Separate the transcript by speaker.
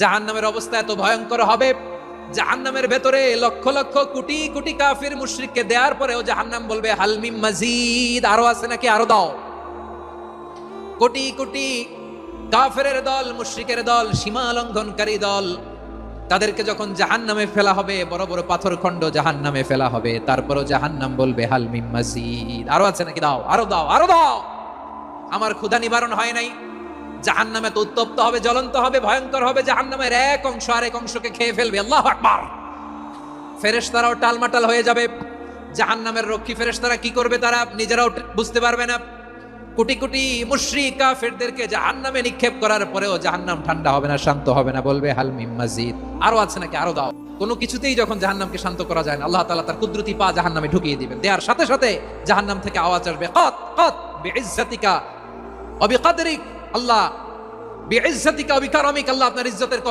Speaker 1: জাহান্নামের অবস্থা এত ভয়ঙ্কর হবে, জাহান্নামের ভেতরে লক্ষ লক্ষ কোটি কোটি কাফির মুশরিককে দেওয়ার পরেও জাহান্নাম বলবে হাল মিন মাজিদ, আরো আছে নাকি, আরো দাও। কোটি কোটি কাফেরের দল, মুশরিকের দল, সীমা লঙ্ঘনকারী দল, তাদেরকে যখন জাহান্নামে ফেলা হবে, বড় বড় পাথর খণ্ড জাহান্নামে ফেলা হবে, তারপরও জাহান্নাম বলবে হাল মিন মাজিদ, আরো আছে নাকি, দাও, আরো দাও, আরো দাও। আমার ক্ষুধা নিবারণ হয় নাই। জাহান্নামে তো উত্তপ্ত হবে, জ্বলন্ত হবে, ভয়ঙ্কর হবে। জাহান্নামের এক অংশ আরেক অংশকে খেয়ে ফেলবে। আল্লাহু আকবার। ফেরেশতারাও টালমাটাল হয়ে যাবে। জাহান্নামের রক্ষী ফেরেশতারা কি করবে তারা নিজেরাও বুঝতে পারবে না। কোটি কোটি মুশরিক কাফেরদেরকে জাহান্নামে নিক্ষেপ করার পরেও জাহান্নাম ঠান্ডা হবে না, শান্ত হবে না, বলবে হাল মিন মাজিদ, আরো আছে নাকি, আরো দাও। কোনো কিছুতেই যখন জাহান্নামকে শান্ত করা যায় না, আল্লাহ তাআলা তার কুদরতি পা জাহান্নামে ঢুকিয়ে দিবেন। দেওয়ার সাথে সাথে জাহান্নাম থেকে আওয়াজ আসবে, কাত কাত বিইজ্জাতিকা ওয়া বিকদরিক। আল্লাহ বিইজ্জাতিকা ওয়া বিকারামিক, আল্লাহ আপনার ইজ্জতের